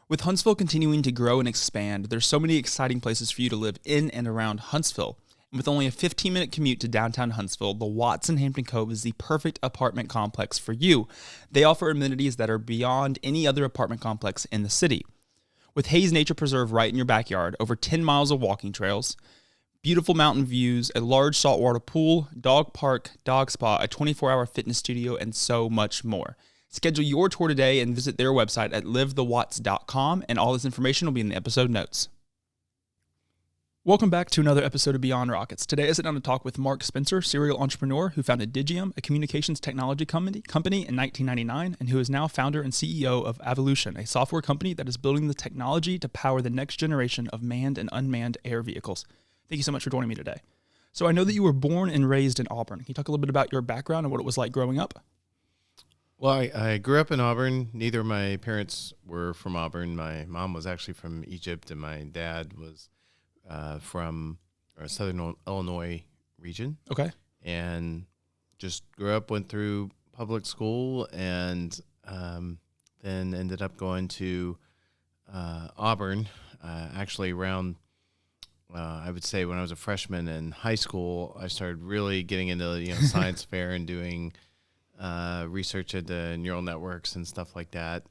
With Huntsville continuing to grow and expand, there's so many exciting places for you to live in and around Huntsville. And with only a 15-minute commute to downtown Huntsville, the Watts in Hampton Cove is the perfect apartment complex for you. They offer amenities that are beyond any other apartment complex in the city. With Hayes Nature Preserve right in your backyard, over 10 miles of walking trails, beautiful mountain views, a large saltwater pool, dog park, dog spa, a 24-hour fitness studio, and so much more. Schedule your tour today and visit their website at livethewatts.com, and all this information will be in the episode notes. Welcome back to another episode of Beyond Rockets. Today I sit down to talk with Mark Spencer, serial entrepreneur who founded Digium, a communications technology company in 1999, and who is now founder and CEO of Avilution, a software company that is building the technology to power the next generation of manned and unmanned air vehicles. Thank you so much for joining me today. So I know that you were born and raised in Auburn. Can you talk a little bit about your background and what it was like growing up? Well, I grew up in Auburn. Neither of my parents were from Auburn. My mom was actually from Egypt, and my dad was from Southern Illinois region. Okay. And just grew up, went through public school, and then ended up going to Auburn. Actually, around I would say when I was a freshman in high school, I started really getting into science fair and doing research into neural networks and stuff like that,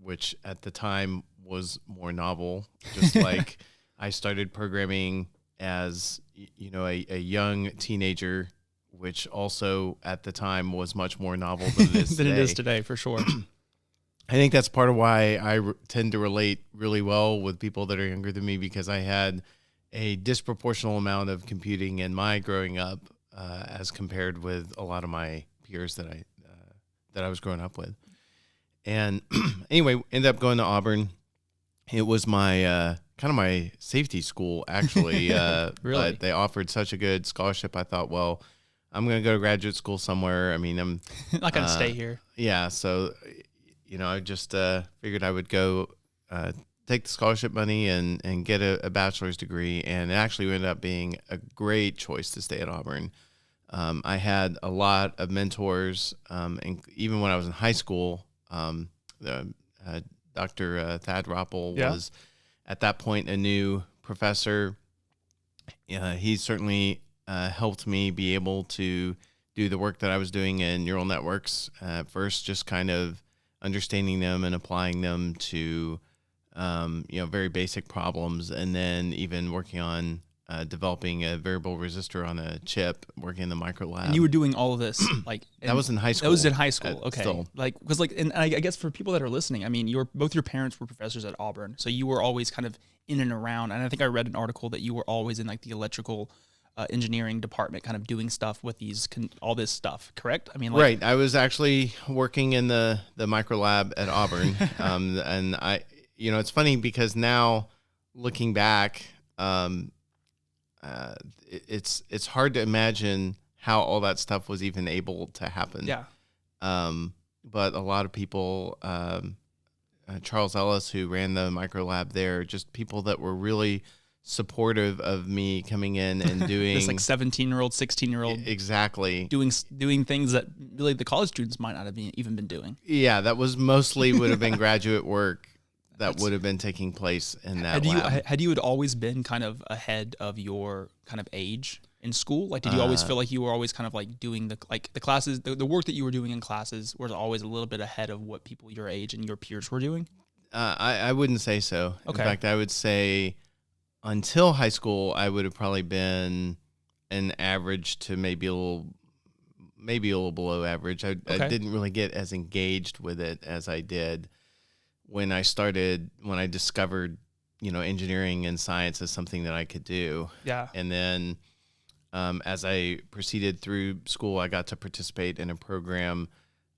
which at the time was more novel. Just like I started programming as a young teenager, which also at the time was much more novel than it is than today. It is today, for sure. I think that's part of why I tend to relate really well with people that are younger than me, because I had a disproportional amount of computing in my growing up as compared with a lot of my peers that I was growing up with. And anyway, ended up going to Auburn. It was my kind of my safety school, actually. Really? But they offered such a good scholarship. I thought, well, I'm going to go to graduate school somewhere. I mean, I'm not going to stay here. Yeah. So, I just figured I would go take the scholarship money and get a bachelor's degree. And it actually ended up being a great choice to stay at Auburn. I had a lot of mentors, and even when I was in high school, Dr. Thad Roppel was at that point a new professor. He certainly helped me be able to do the work that I was doing in neural networks. First, just kind of understanding them and applying them to very basic problems, and then even working on developing a variable resistor on a chip, working in the micro lab. And you were doing all of this that was in high school. That was in high school. Okay. Still. And I guess for people that are listening, I mean, both your parents were professors at Auburn, so you were always kind of in and around. And I think I read an article that you were always in the electrical engineering department, kind of doing stuff with all this stuff. Correct? I mean, right. I was actually working in the micro lab at Auburn, and I, it's funny because now looking back, it's hard to imagine how all that stuff was even able to happen. Yeah. But a lot of people, Charles Ellis, who ran the micro lab there, just people that were really supportive of me coming in and doing this 17-year-old, 16-year-old, exactly doing things that really the college students might not have even been doing. Yeah, that was mostly would have been graduate work that would have been taking place in that lab. Had you always been kind of ahead of your kind of age in school? Did you always feel like you were always kind of doing the classes, the work that you were doing in classes was always a little bit ahead of what people your age and your peers were doing? I wouldn't say so. Okay. In fact, I would say until high school, I would have probably been an average to maybe a little below average. I didn't really get as engaged with it as I did when I discovered, engineering and science as something that I could do. Yeah. And then as I proceeded through school, I got to participate in a program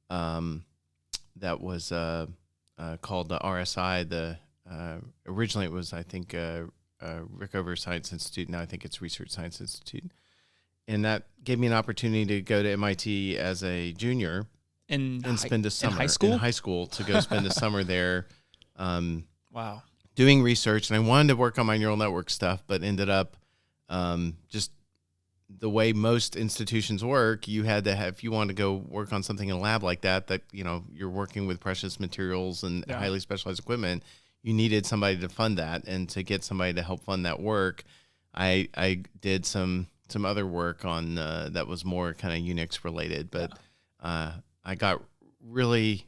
that was called the RSI. Originally it was, I think, Rickover Science Institute. Now I think it's Research Science Institute. And that gave me an opportunity to go to MIT as a junior. And spend a summer in high school to go spend a summer there. Wow. Doing research, and I wanted to work on my neural network stuff, but ended up just the way most institutions work, you had to have, if you wanted to go work on something in a lab like that, you're working with precious materials and highly specialized equipment, you needed somebody to fund that. And to get somebody to help fund that work, I did some other work on that was more kind of Unix related, but I got really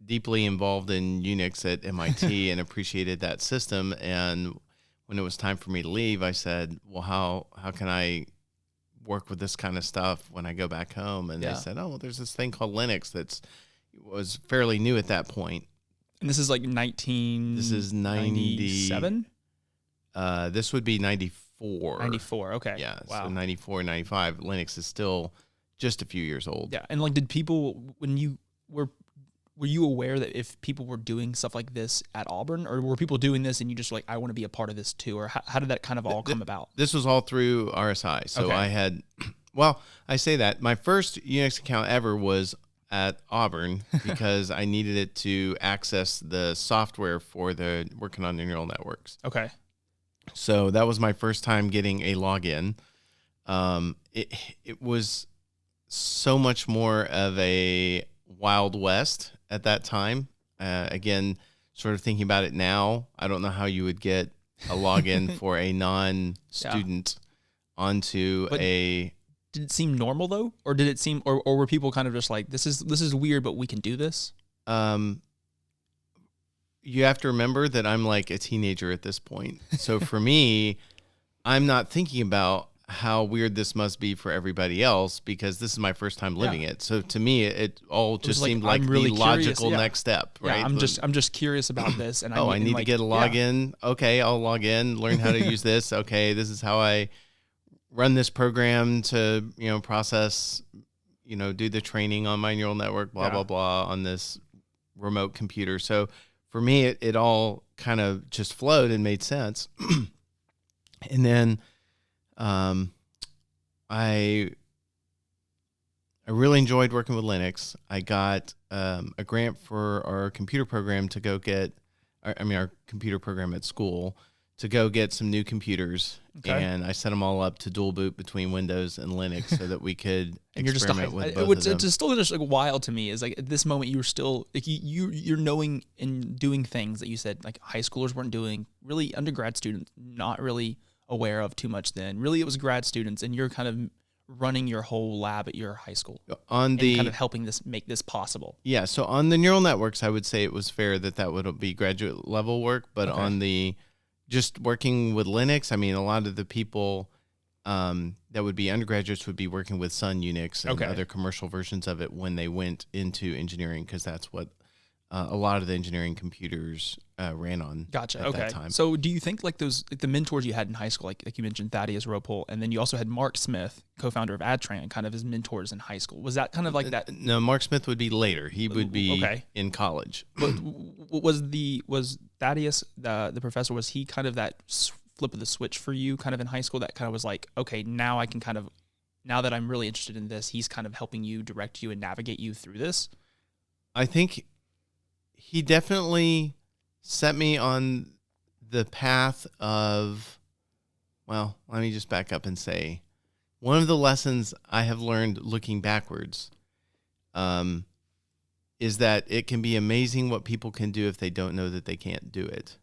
deeply involved in Unix at MIT and appreciated that system. And when it was time for me to leave, I said, well, how can I work with this kind of stuff when I go back home? And they said, oh, well, there's this thing called Linux was fairly new at that point. And this is like 1997? This would be 94. 94, okay. Yeah, wow. So 94, 95, Linux is still just a few years old. Yeah, and like, did people, when you were you aware that if people were doing stuff like this at Auburn, or were people doing this and you just like, I want to be a part of this too? Or how did that kind of all come about? This was all through RSI. So I had, well, I say that my first Unix account ever was at Auburn because I needed it to access the software for working on the neural networks. Okay. So that was my first time getting a login. It was so much more of a Wild West at that time. Again, sort of thinking about it now, I don't know how you would get a login for a non-student onto Did it seem normal though? Or did it seem, or were people kind of just like, this is weird, but we can do this? You have to remember that I'm like a teenager at this point. So for me, I'm not thinking about how weird this must be for everybody else because this is my first time living it. So to me, it all just seemed like the logical next step, right? I'm just curious about this. And I need to get a login. Yeah. Okay, I'll log in, learn how to use this. Okay, this is how I run this program to, process, do the training on my neural network, blah, blah, blah, on this remote computer. So for me, it all kind of just flowed and made sense. And then I really enjoyed working with Linux. I got a grant for our computer program to go get, our computer program at school to go get some new computers. Okay. And I set them all up to dual boot between Windows and Linux so that we could experiment with both of them. It's still just like wild to me is like at this moment you were still like you're knowing and doing things that you said like high schoolers weren't doing, really undergrad students not really aware of too much then. Really it was grad students, and you're kind of running your whole lab at your high school and kind of helping make this possible. Yeah, so on the neural networks I would say it was fair that would be graduate level work, but on the just working with Linux, I mean, a lot of the people that would be undergraduates would be working with Sun Unix and other commercial versions of it when they went into engineering, because that's what a lot of the engineering computers ran on. Gotcha. At that time. So do you think like those the mentors you had in high school, like you mentioned Thaddeus Ropel, and then you also had Mark Smith, co-founder of Adtran, kind of his mentors in high school. Was that kind of like that? No, Mark Smith would be later. He would be in college. But was Thaddeus the professor? Was he kind of that flip of the switch for you, kind of in high school? That kind of was like, okay, now I can now that I'm really interested in this, he's kind of helping you, direct you, and navigate you through this. I think he definitely set me on the path of, well, let me just back up and say, one of the lessons I have learned looking backwards is that it can be amazing what people can do if they don't know that they can't do it.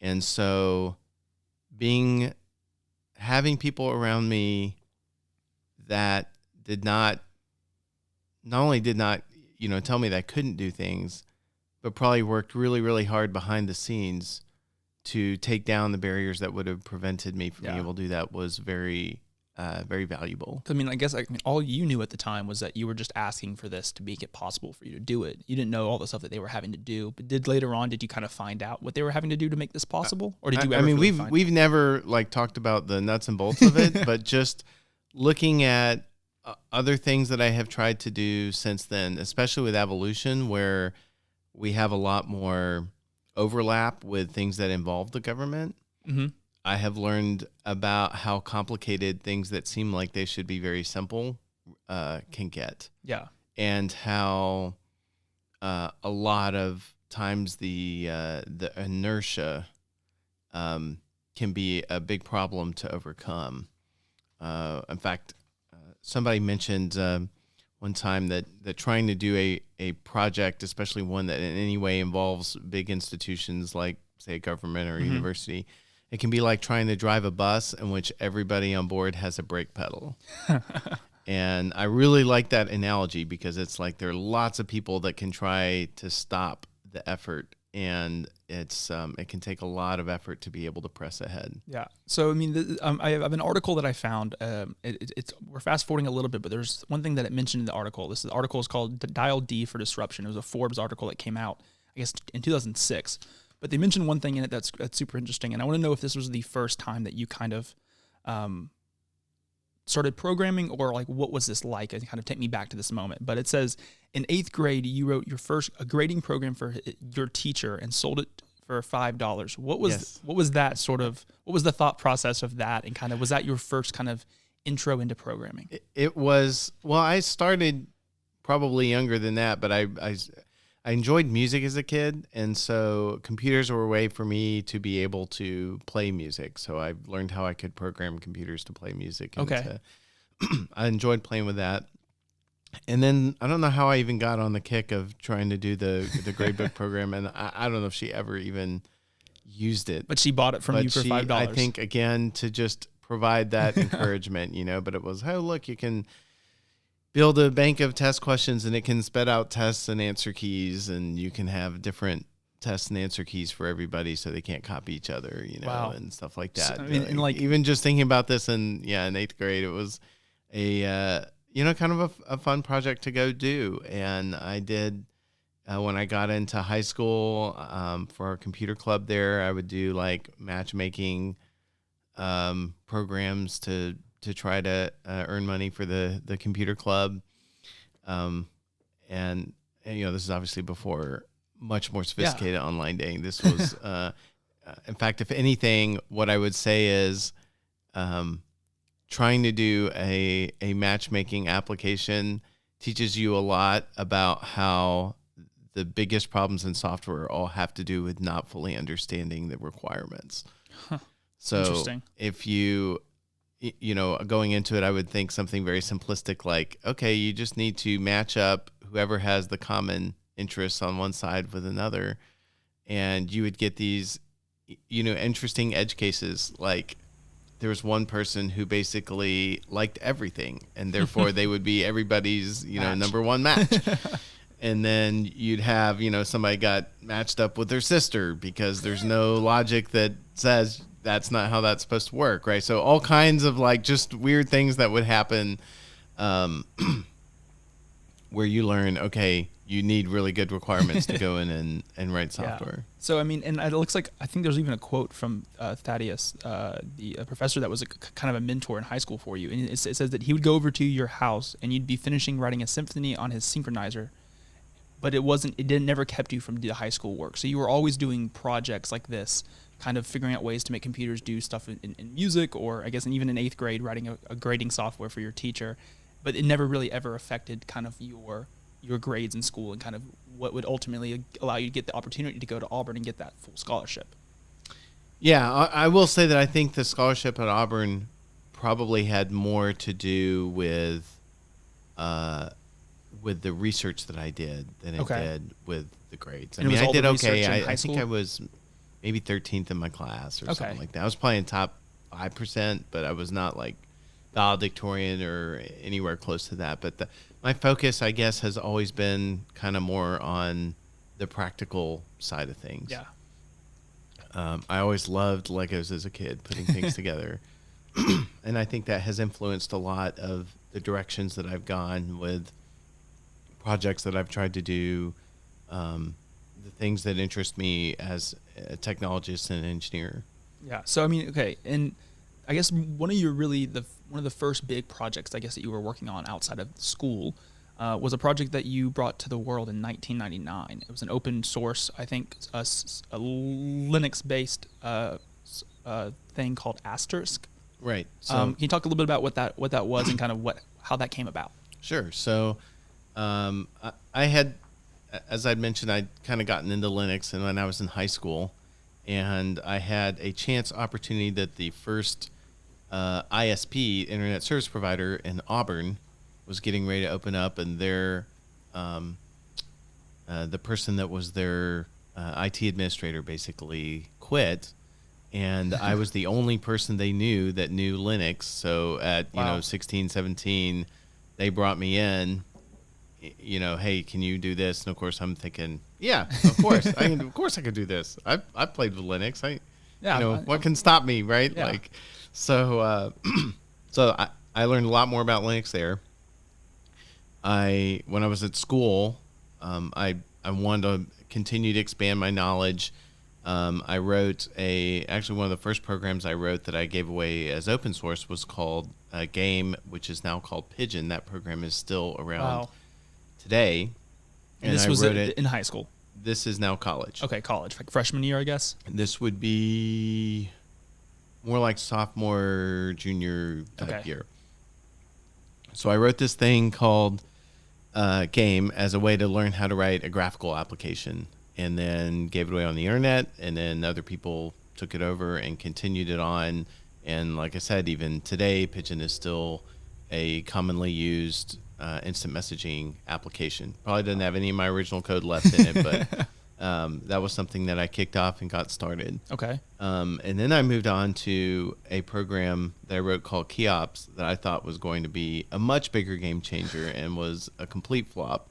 And so having people around me that not only did not, tell me that I couldn't do things, but probably worked really, really hard behind the scenes to take down the barriers that would have prevented me from being able to do that was very, very valuable. I mean, I guess all you knew at the time was that you were just asking for this to make it possible for you to do it. You didn't know all the stuff that they were having to do. But did you kind of find out what they were having to do to make this possible? Or did you ever we've never talked about the nuts and bolts of it, but just looking at other things that I have tried to do since then, especially with Avilution, where we have a lot more overlap with things that involve the government. Mm-hmm. I have learned about how complicated things that seem like they should be very simple can get. Yeah. And how a lot of times the inertia can be a big problem to overcome. In fact, somebody mentioned one time that trying to do a project, especially one that in any way involves big institutions like, say, a government or a university, it can be like trying to drive a bus in which everybody on board has a brake pedal. And I really like that analogy because it's like there are lots of people that can try to stop the effort, and it can take a lot of effort to be able to press ahead. Yeah. So, I mean, I have an article that I found. We're fast forwarding a little bit, but there's one thing that it mentioned in the article. This article is called Dial D for Disruption. It was a Forbes article that came out, I guess, in 2006. But they mentioned one thing in it that's super interesting. And I want to know if this was the first time that you kind of started programming, or like what was this like, and kind of take me back to this moment. But it says in 8th grade you wrote your first grading program for your teacher and sold it for $5. What was that sort of, what was the thought process of that, and kind of was that your first kind of intro into programming? It was, well, I started probably younger than that, but I enjoyed music as a kid, and so computers were a way for me to be able to play music. So I learned how I could program computers to play music. And Okay. I enjoyed playing with that. And then I don't know how I even got on the kick of trying to do the gradebook program, and I don't know if she ever even used it. But she bought it from you for $5. I think, again, to just provide that encouragement, but it was, oh, look, you can build a bank of test questions and it can spit out tests and answer keys, and you can have different tests and answer keys for everybody so they can't copy each other, Wow. and stuff like that. So, I mean, and like, even just thinking about this in 8th grade, it was a, kind of a fun project to go do. And I did, when I got into high school, for our computer club there, I would do like matchmaking programs to try to earn money for the computer club. And this is obviously before much more sophisticated online dating. This was, in fact, if anything, what I would say is trying to do a matchmaking application teaches you a lot about how the biggest problems in software all have to do with not fully understanding the requirements. Huh. So Interesting. if going into it, I would think something very simplistic like, okay, you just need to match up whoever has the common interests on one side with another. And you would get these, interesting edge cases. Like there was one person who basically liked everything, and therefore they would be everybody's, number one match. And then you'd have, somebody got matched up with their sister because there's no logic that says that's not how that's supposed to work, right? So all kinds of like just weird things that would happen where you learn, okay, you need really good requirements to go in and write software. Yeah. So, I mean, and it looks like, I think there's even a quote from Thaddeus, the professor that was kind of a mentor in high school for you. And it says that he would go over to your house and you'd be finishing writing a symphony on his synchronizer, but it never kept you from the high school work. So you were always doing projects like this, kind of figuring out ways to make computers do stuff in music, or I guess even in 8th grade, writing a grading software for your teacher. But it never really ever affected kind of your grades in school and kind of what would ultimately allow you to get the opportunity to go to Auburn and get that full scholarship. Yeah, I will say that I think the scholarship at Auburn probably had more to do with the research that I did than it did with the grades. I mean, I did okay. I think I was maybe 13th in my class or something like that. I was probably in top 5%, but I was not like valedictorian or anywhere close to that. But my focus, I guess, has always been kind of more on the practical side of things. Yeah. I always loved Legos as a kid, putting things together. And I think that has influenced a lot of the directions that I've gone with projects that I've tried to do, the things that interest me as a technologist and engineer. Yeah. So, I mean, okay. And I guess one of the first big projects, I guess, that you were working on outside of school was a project that you brought to the world in 1999. It was an open source, I think, a Linux-based thing called Asterisk. Right. So, can you talk a little bit about what that was and kind of how that came about? Sure. So, I had, as I'd mentioned, I'd kind of gotten into Linux, and when I was in high school, and I had a chance opportunity that the first ISP, internet service provider in Auburn, was getting ready to open up, and their the person that was their IT administrator basically quit, and I was the only person they knew that knew Linux. So at 16, 17, they brought me in. Hey, can you do this? And of course, I'm thinking, yeah, of course, of course I could do this. I played with Linux. What can stop me, right? Yeah. So I learned a lot more about Linux there. When I was at school, I wanted to continue to expand my knowledge. I wrote actually one of the first programs I wrote that I gave away as open source was called Game, which is now called Pigeon. That program is still around today. And this was in high school? This is now college. Okay, college. Like freshman year, I guess? This would be more like sophomore, junior type year. So I wrote this thing called Game as a way to learn how to write a graphical application, and then gave it away on the internet, and then other people took it over and continued it on. And like I said, even today, Pigeon is still a commonly used instant messaging application. Probably doesn't have any of my original code left in it, but that was something that I kicked off and got started. Okay. And then I moved on to a program that I wrote called Keops that I thought was going to be a much bigger game changer and was a complete flop.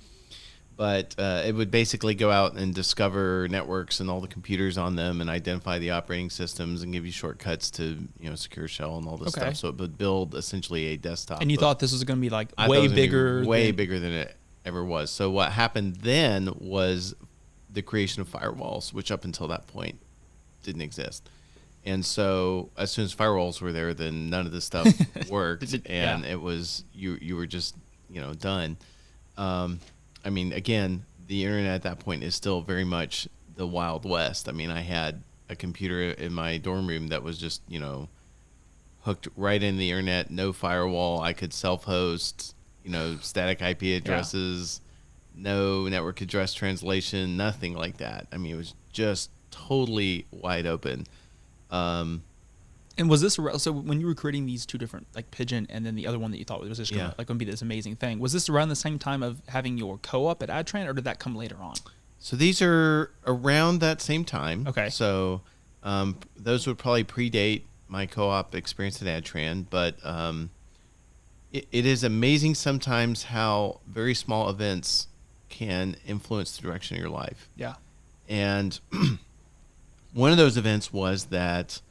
But it would basically go out and discover networks and all the computers on them and identify the operating systems and give you shortcuts to secure shell and all this stuff. So it would build essentially a desktop. And you thought this was going to be like way bigger? Way bigger than it ever was. So what happened then was the creation of firewalls, which up until that point didn't exist. And so as soon as firewalls were there, then none of this stuff worked. And it was, you were just, done. I mean, again, the internet at that point is still very much the Wild West. I mean, I had a computer in my dorm room that was just, hooked right in the internet, no firewall. I could self-host, static IP addresses, no network address translation, nothing like that. I mean, it was just totally wide open. And was this so when you were creating these two different, like Pigeon and then the other one that you thought was just going to be this amazing thing, was this around the same time of having your co-op at AdTran, or did that come later on? So these are around that same time. Okay. So those would probably predate my co-op experience at AdTran, but it is amazing sometimes how very small events can influence the direction of your life. Yeah. And one of those events was that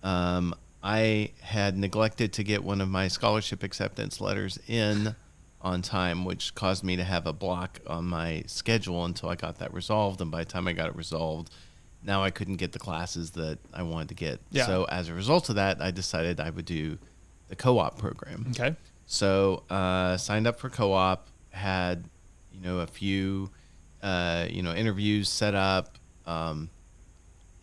I had neglected to get one of my scholarship acceptance letters in on time, which caused me to have a block on my schedule until I got that resolved. And by the time I got it resolved, now I couldn't get the classes that I wanted to get. Yeah. So as a result of that, I decided I would do the co-op program. Okay. So signed up for co-op, had a few interviews set up.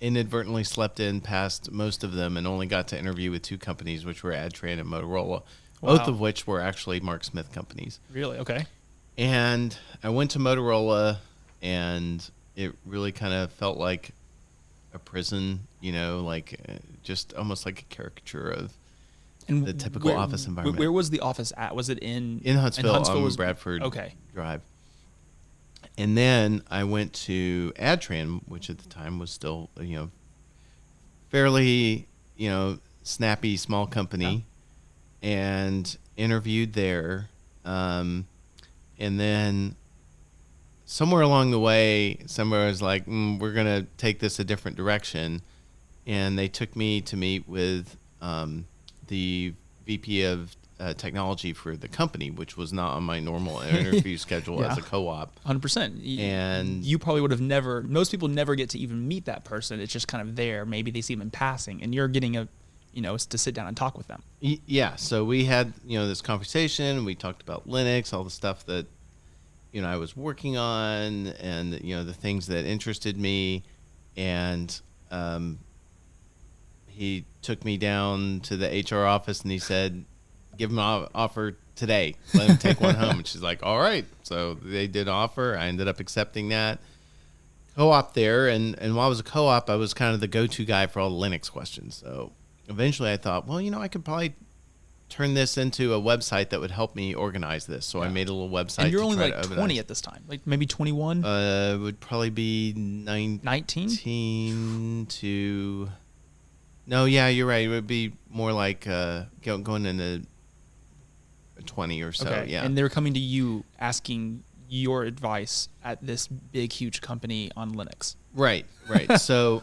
Inadvertently slept in past most of them and only got to interview with two companies, which were AdTran and Motorola, both of which were actually Mark Smith companies. Really? Okay. And I went to Motorola, and it really kind of felt like a prison, just almost like a caricature of the typical office environment. Where was the office at? Was it in Huntsville? Huntsville on Bradford Drive. And then I went to AdTran, which at the time was still, fairly, snappy small company, and interviewed there. And then somewhere along the way, somewhere was like, we're going to take this a different direction. And they took me to meet with the VP of technology for the company, which was not on my normal interview schedule as a co-op. 100%. And you probably would have most people never get to even meet that person. It's just kind of there. Maybe they see them in passing, and you're getting to sit down and talk with them. Yeah. So we had, this conversation. We talked about Linux, all the stuff that, I was working on, and, the things that interested me. And he took me down to the HR office, and he said, give him an offer today. Let him take one home. And she's like, all right. So they did offer. I ended up accepting that. Co-op there. And while I was a co-op, I was kind of the go-to guy for all the Linux questions. So, eventually I thought, well, I could probably turn this into a website that would help me organize this. So I made a little website. And you're to only try like to 20 at this time, like maybe 21? It would probably be 19 to. No, yeah, you're right. It would be more like going into 20 or so. Okay. Yeah. And they're coming to you asking your advice at this big, huge company on Linux. Right. So,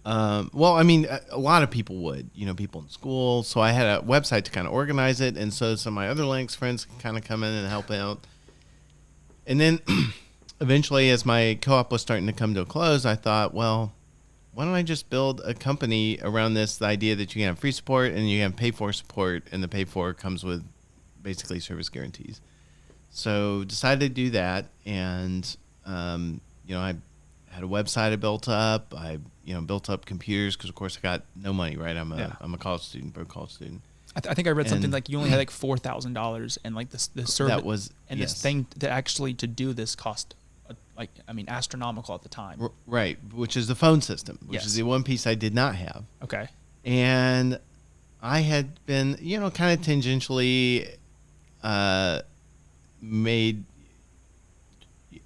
well, I mean, a lot of people would, people in school. So I had a website to kind of organize it. And so some of my other Linux friends can kind of come in and help out. And then eventually, as my co-op was starting to come to a close, I thought, well, why don't I just build a company around the idea that you can have free support and you can pay for support, and the pay for comes with basically service guarantees. So decided to do that, and I had a website I built up. I built up computers because of course I got no money, right? I'm a college student, broke college student. I think I read something like you only had like $4,000, and like the service that was and yes. this thing to do this cost astronomical at the time. Right, which is the phone system, which is the one piece I did not have. Okay. And I had been, kind of tangentially made,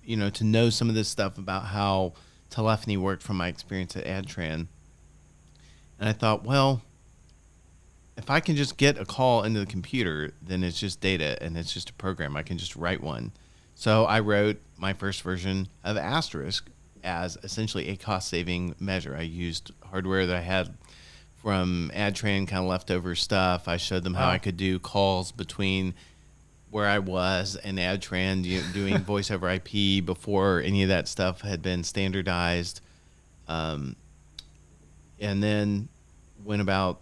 to know some of this stuff about how telephony worked from my experience at Adtran. And I thought, well, if I can just get a call into the computer, then it's just data and it's just a program. I can just write one. So I wrote my first version of Asterisk as essentially a cost-saving measure. I used hardware that I had from Adtran, kind of leftover stuff. I showed them how I could do calls between where I was and Adtran, doing voice over IP before any of that stuff had been standardized. And then went about,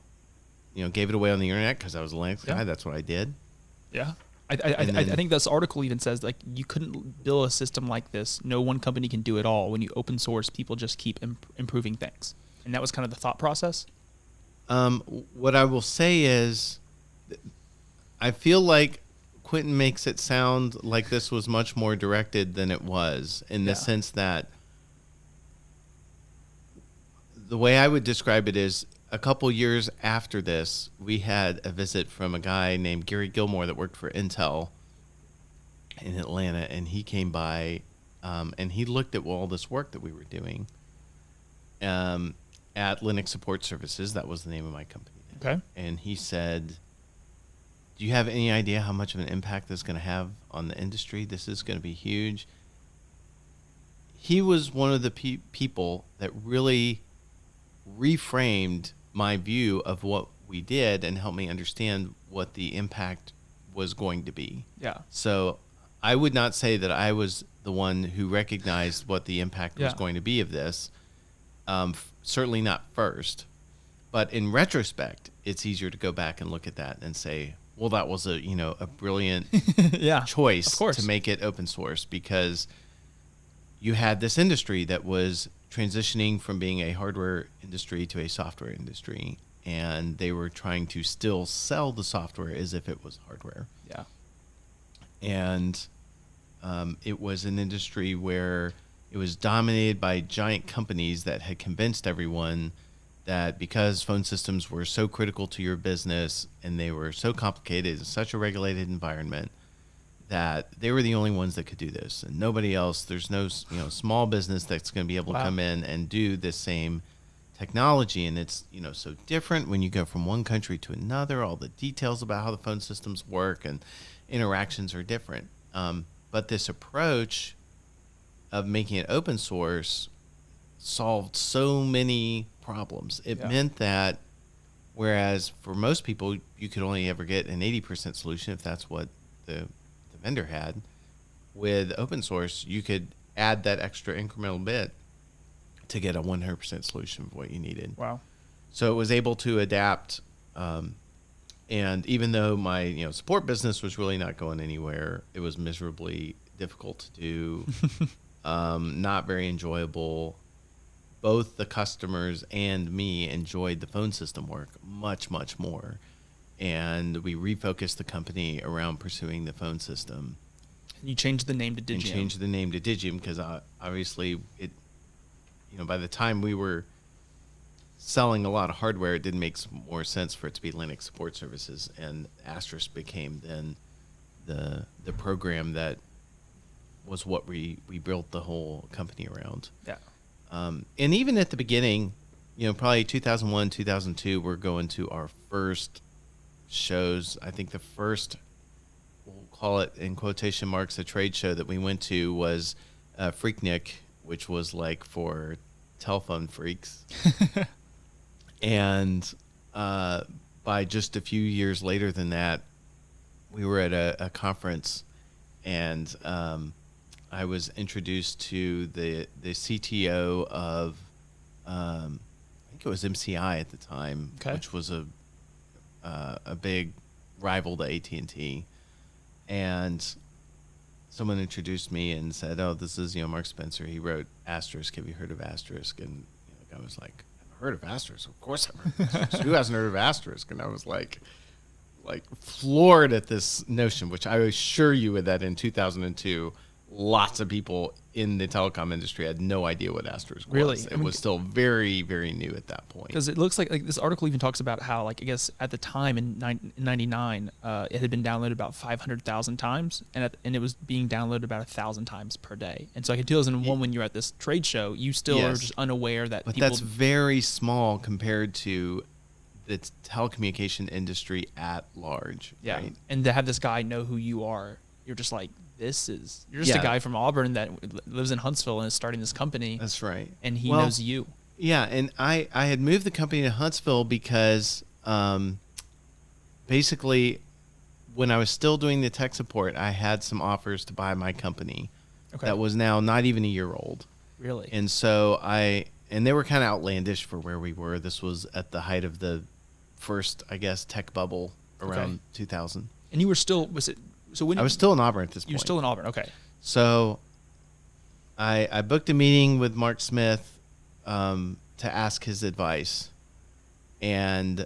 gave it away on the internet because I was a Linux guy. That's what I did. Yeah. I think this article even says like you couldn't build a system like this. No one company can do it all. When you open source, people just keep improving things, and that was kind of the thought process. What I will say is, I feel like Quentin makes it sound like this was much more directed than it was, in the sense that the way I would describe it is, a couple years after this, we had a visit from a guy named Gary Gilmore that worked for Intel in Atlanta, and he came by and he looked at all this work that we were doing at Linux Support Services. That was the name of my company. Okay. And he said, do you have any idea how much of an impact this is going to have on the industry? This is going to be huge. He was one of the people that really reframed my view of what we did and helped me understand what the impact was going to be. Yeah. So I would not say that I was the one who recognized what the impact was going to be of this. Certainly not first. But in retrospect, it's easier to go back and look at that and say, well, that was a brilliant choice to make it open source, because you had this industry that was transitioning from being a hardware industry to a software industry, and they were trying to still sell the software as if it was hardware. Yeah. And it was an industry where it was dominated by giant companies that had convinced everyone that because phone systems were so critical to your business and they were so complicated in such a regulated environment, that they were the only ones that could do this, and nobody else. There's no small business that's going to be able to come in and do this same technology. And it's so different when you go from one country to another. All the details about how the phone systems work and interactions are different. But this approach of making it open source solved so many problems. It meant that whereas for most people you could only ever get an 80% solution if that's what the vendor had, with open source you could add that extra incremental bit to get a 100% solution of what you needed. Wow. So it was able to adapt, and even though my support business was really not going anywhere, it was miserably difficult to do, not very enjoyable. Both the customers and me enjoyed the phone system work much, much more. And we refocused the company around pursuing the phone system. You changed the name to Digium. And changed the name to Digium because obviously it, by the time we were selling a lot of hardware, it didn't make more sense for it to be Linux support services, and Asterisk became then the program that was what we built the whole company around. Yeah. And even at the beginning, probably 2001, 2002, we're going to our first shows. I think the first, we'll call it in quotation marks, a trade show that we went to was Freaknik, which was like for telephone freaks. And by just a few years later than that, we were at a conference, and I was introduced to the CTO of, I think it was MCI at the time, which was a big rival to AT&T. And someone introduced me and said, "Oh, this is Mark Spencer. He wrote Asterisk. Have you heard of Asterisk?" And the guy was like, "I've heard of Asterisk. Of course I've heard of Asterisk. Who hasn't heard of Asterisk?" And I was like floored at this notion, which I assure you that in 2002, lots of people in the telecom industry had no idea what Asterisk was. Really? It was still very, very new at that point. Because it looks like this article even talks about how, I guess at the time in 99, it had been downloaded about 500,000 times, and it was being downloaded about 1,000 times per day. And so, like in 2001, when you're at this trade show, you still are just unaware that But people... that's very small compared to the telecommunication industry at large. Yeah, right? And to have this guy know who you are, you're just like, you're just a guy from Auburn that lives in Huntsville and is starting this company. That's right. And he knows you. Yeah, and I had moved the company to Huntsville because basically when I was still doing the tech support, I had some offers to buy my company that was now not even a year old. Really? And so and they were kind of outlandish for where we were. This was at the height of the first, I guess, tech bubble around 2000. And you were still, I was still in Auburn at this point. You were still in Auburn, okay. So I booked a meeting with Mark Smith to ask his advice. And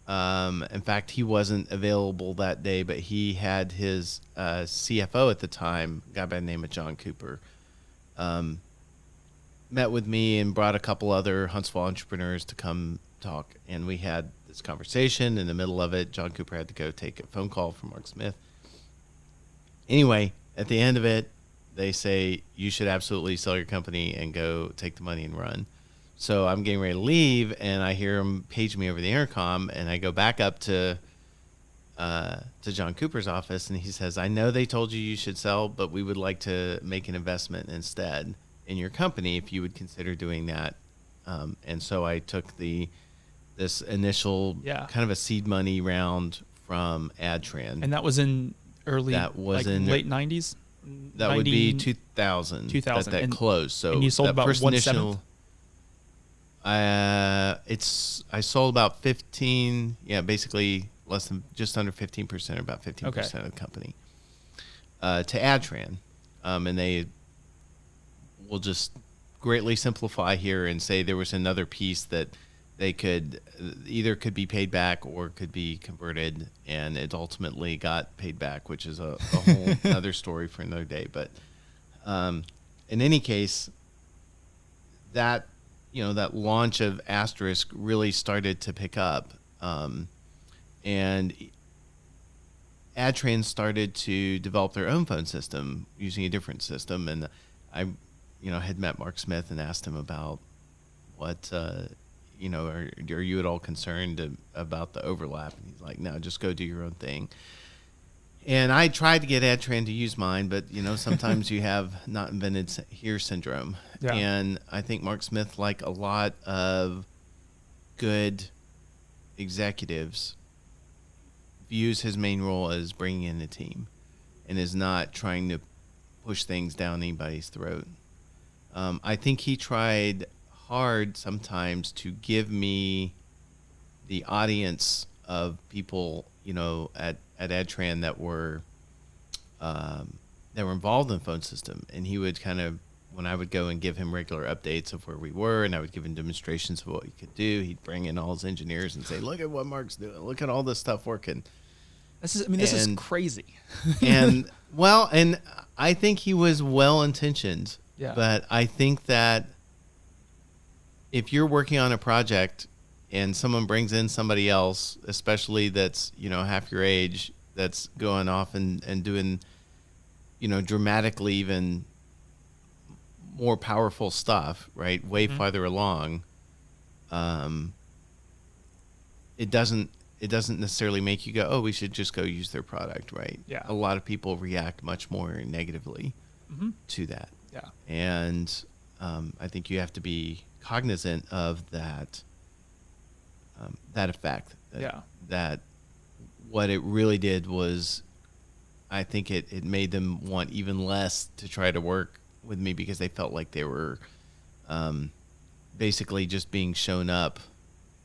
in fact, he wasn't available that day, but he had his CFO at the time, a guy by the name of John Cooper, met with me and brought a couple other Huntsville entrepreneurs to come talk. And we had this conversation. In the middle of it, John Cooper had to go take a phone call from Mark Smith. Anyway, at the end of it, they say, you should absolutely sell your company and go take the money and run. So I'm getting ready to leave, and I hear him page me over the intercom, and I go back up to John Cooper's office, and he says, "I know they told you should sell, but we would like to make an investment instead in your company if you would consider doing that." And so I took this initial kind of a seed money round from Adtran. And that was in late 90s? That would be 2000. 2000. That closed. So and you sold about 1/7? I sold about 15, basically just under 15%, or about 15% of the company to Adtran. And they will just greatly simplify here and say there was another piece that they could be paid back or could be converted, and it ultimately got paid back, which is a whole other story for another day. But in any case, that launch of Asterisk really started to pick up, and Adtran started to develop their own phone system using a different system. And I had met Mark Smith and asked him about what. Are you at all concerned about the overlap? And he's like, "No, just go do your own thing." And I tried to get Adtran to use mine, but sometimes you have not invented here syndrome. Yeah. And I think Mark Smith, like a lot of good executives, views his main role as bringing in a team and is not trying to push things down anybody's throat. I think he tried hard sometimes to give me the audience of people, at Adtran that were involved in the phone system. And he would when I would go and give him regular updates of where we were, and I would give him demonstrations of what he could do, he'd bring in all his engineers and say, "Look at what Mark's doing. Look at all this stuff working." This is crazy. and I think he was well-intentioned, but I think that if you're working on a project and someone brings in somebody else, especially that's, half your age, that's going off and doing, dramatically even more powerful stuff, right? Way farther along. It doesn't necessarily make you go, oh, we should just go use their product, right? Yeah. A lot of people react much more negatively to that. Yeah. And I think you have to be cognizant of that effect. That what it really did was, I think it made them want even less to try to work with me, because they felt like they were basically just being shown up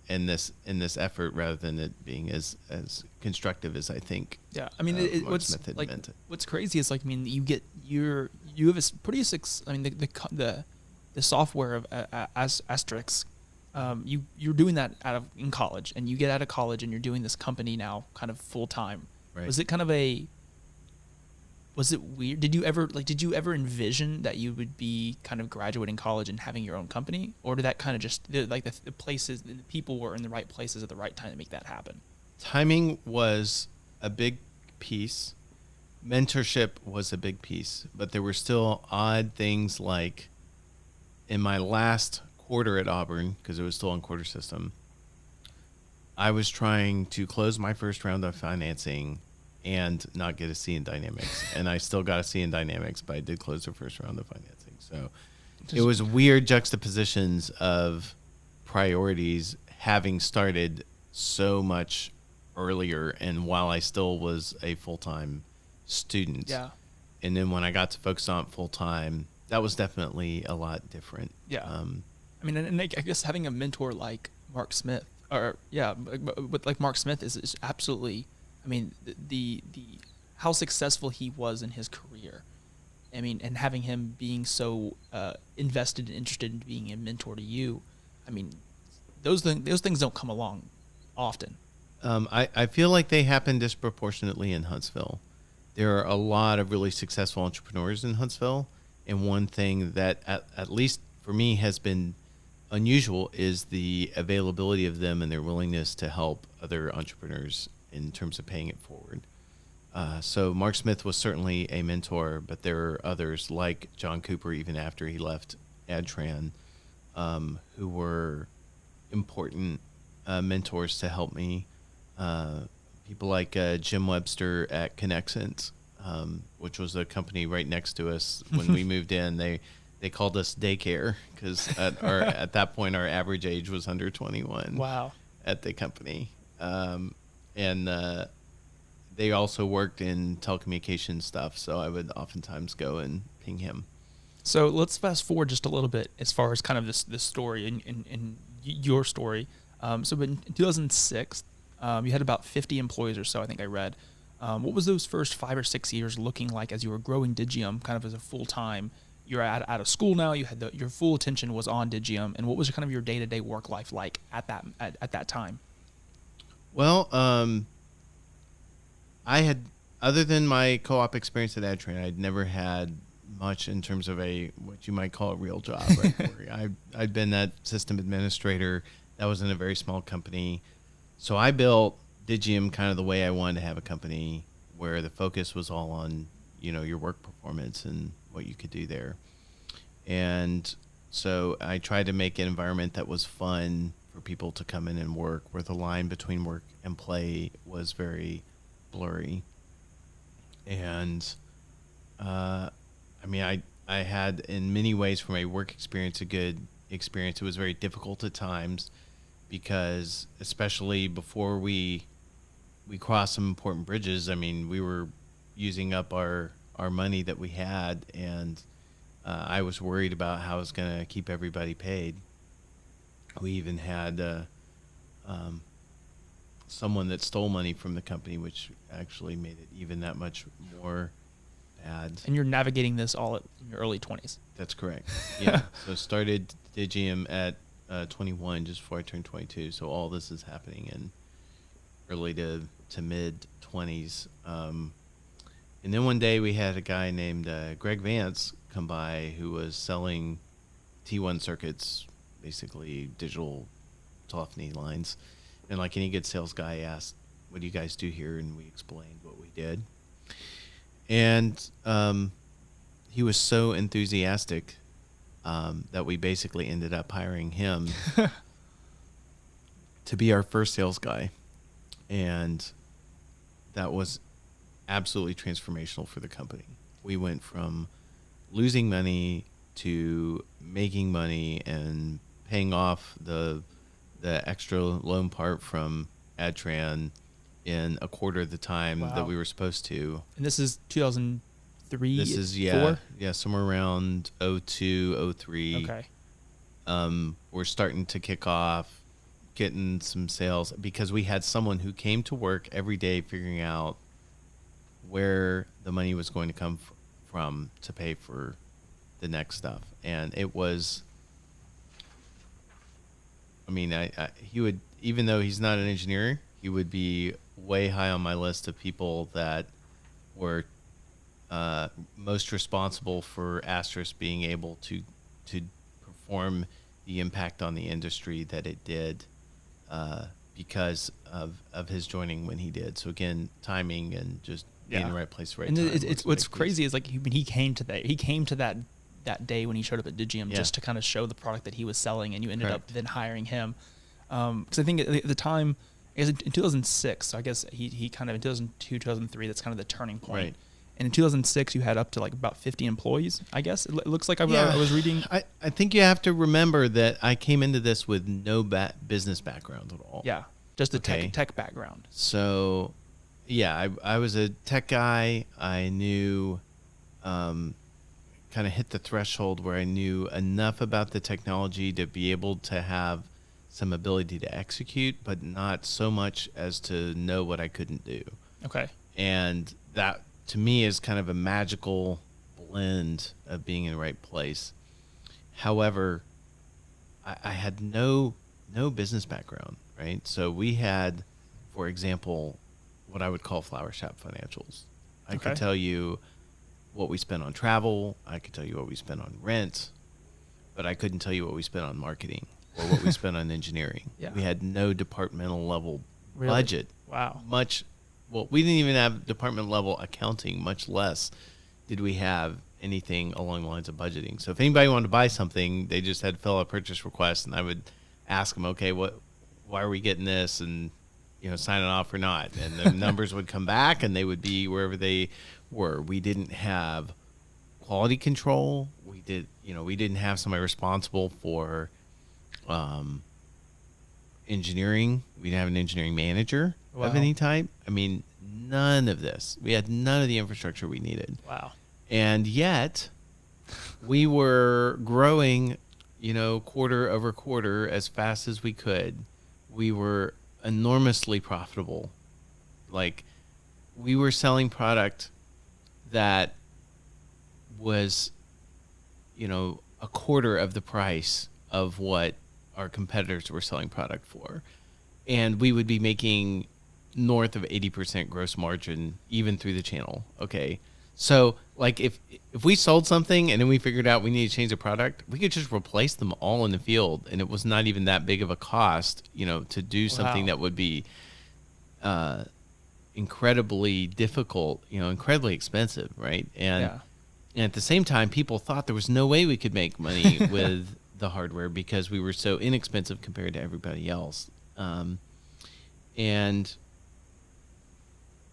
in this effort, rather than it being as constructive as I think. Yeah, I mean, what's crazy is, like, I mean, you have a pretty the software of Asterix. You're doing that in college, and you get out of college and you're doing this company now kind of full time. Right. Was it weird? Did you ever envision that you would be kind of graduating college and having your own company, or did that kind of just the places, the people were in the right places at the right time to make that happen? Timing was a big piece. Mentorship was a big piece, but there were still odd things, like in my last quarter at Auburn, because it was still on quarter system, I was trying to close my first round of financing and not get a C in dynamics. And I still got a C in dynamics, but I did close the first round of financing. So it was weird juxtapositions of priorities, having started so much earlier, and while I still was a full-time student. Yeah. And then when I got to focus on it full-time, that was definitely a lot different. Yeah. I mean, and I guess having a mentor like Mark Smith, but like Mark Smith is absolutely, I mean, the how successful he was in his career. I mean, and having him being so invested and interested in being a mentor to you, I mean, those things don't come along often. I feel like they happen disproportionately in Huntsville. There are a lot of really successful entrepreneurs in Huntsville, and one thing that at least for me has been unusual is the availability of them and their willingness to help other entrepreneurs in terms of paying it forward. So Mark Smith was certainly a mentor, but there are others like John Cooper, even after he left AdTran, who were important mentors to help me. People like Jim Webster at Connexent, which was a company right next to us when we moved in. They called us daycare, because at that point our average age was under 21. Wow. At the company. And they also worked in telecommunications stuff, so I would oftentimes go and ping him. So let's fast forward just a little bit as far as kind of this story and your story. So in 2006, you had about 50 employees or so, I think I read. What was those first 5 or 6 years looking like as you were growing Digium kind of as a full-time? You're out of school now. You had your full attention was on Digium, and what was kind of your day-to-day work life like at that time? Well, I had, other than my co-op experience at AdTran, I'd never had much in terms of what you might call a real job. Right? I'd been that system administrator. That was in a very small company. So I built Digium kind of the way I wanted to have a company, where the focus was all on, your work performance and what you could do there. And so I tried to make an environment that was fun for people to come in and work, where the line between work and play was very blurry. And I had, in many ways, from a work experience, a good experience. It was very difficult at times, because especially before we crossed some important bridges, we were using up our money that we had, and I was worried about how I was going to keep everybody paid. We even had someone that stole money from the company, which actually made it even that much more bad. And you're navigating this all in your early 20s. That's correct. Yeah. So started Digium at 21, just before I turned 22. So all this is happening in early to mid 20s. And then one day we had a guy named Greg Vance come by, who was selling T1 circuits, basically digital telephony lines. And like any good sales guy asked, what do you guys do here? And we explained what we did. And he was so enthusiastic that we basically ended up hiring him to be our first sales guy. And that was absolutely transformational for the company. We went from losing money to making money and paying off the extra loan part from Adtran in a quarter of the time that we were supposed to. And this is 2003? This is, somewhere around 02, 03. Okay. We're starting to kick off, getting some sales, because we had someone who came to work every day figuring out where the money was going to come from to pay for the next stuff. And it was, I mean, he would, even though he's not an engineer, he would be way high on my list of people that were most responsible for Asterisk being able to perform the impact on the industry that it did because of his joining when he did. So again, timing and just being in the right place, right time. And it's what's crazy is like he came to that day when he showed up at Digium just to kind of show the product that he was selling, and you ended up then hiring him. Because I think at the time, I guess in 2006, so I guess he kind of in 2002, 2003, that's kind of the turning point. Right. And in 2006, you had up to like about 50 employees, I guess. It looks like I was reading. I think you have to remember that I came into this with no business background at all. Yeah, just a tech background. So, yeah, I was a tech guy. I knew, kind of hit the threshold where I knew enough about the technology to be able to have some ability to execute, but not so much as to know what I couldn't do. Okay. And that, to me, is kind of a magical blend of being in the right place. However, I had no business background, right? So we had, for example, what I would call flower shop financials. I could tell you what we spent on travel. I could tell you what we spent on rent, but I couldn't tell you what we spent on marketing or what we spent on engineering. Yeah. We had no departmental level budget. Wow. Well, we didn't even have department level accounting, much less did we have anything along the lines of budgeting. So if anybody wanted to buy something, they just had to fill out a purchase request, and I would ask them, okay, why are we getting this? And, sign it off or not. And the numbers would come back, and they would be wherever they were. We didn't have quality control. We didn't have somebody responsible for engineering. We didn't have an engineering manager of any type. I mean, none of this. We had none of the infrastructure we needed. Wow. And yet we were growing, quarter over quarter as fast as we could. We were enormously profitable. Like, we were selling product that was, a quarter of the price of what our competitors were selling product for. And we would be making north of 80% gross margin even through the channel. Okay. So like if we sold something and then we figured out we need to change the product, we could just replace them all in the field. And it was not even that big of a cost, to do something that would be incredibly difficult, incredibly expensive. Right. And at the same time, people thought there was no way we could make money with the hardware because we were so inexpensive compared to everybody else. And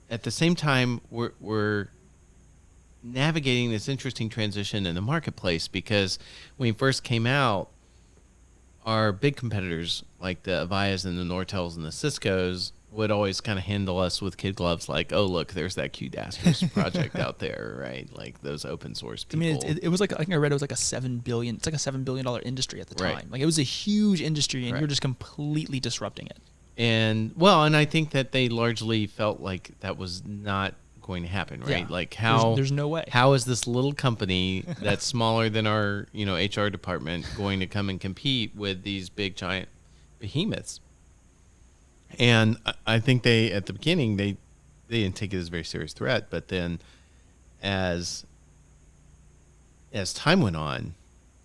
at the same time, we're navigating this interesting transition in the marketplace because when we first came out, our big competitors like the Avayas and the Nortels and the Ciscos would always kind of handle us with kid gloves, like, oh, look, there's that cute Asterisk project out there, right? Like those open source people. I mean, it was like, I think I read it was like $7 billion industry at the time. Right. Like it was a huge industry and you're just completely disrupting it. And I think that they largely felt like that was not going to happen, right? Yeah. Like there's no way. How is this little company that's smaller than our, HR department going to come and compete with these big giant behemoths? And I think at the beginning, they didn't take it as a very serious threat. But then as time went on,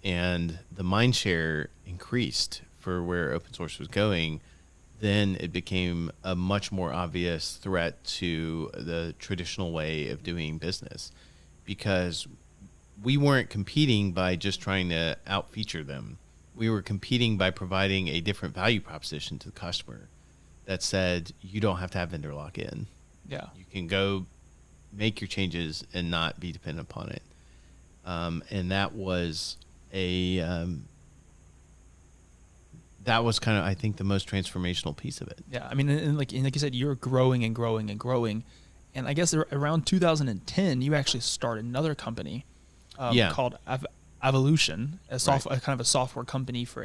and the mind share increased for where open source was going, then it became a much more obvious threat to the traditional way of doing business, because we weren't competing by just trying to out-feature them. We were competing by providing a different value proposition to the customer that said, you don't have to have vendor lock-in. Yeah. You can go make your changes and not be dependent upon it. And that was that was kind of, I think, the most transformational piece of it. Yeah. I mean, and like you said, you're growing and growing and growing. And I guess around 2010, you actually started another company called Avilution, kind of a software company for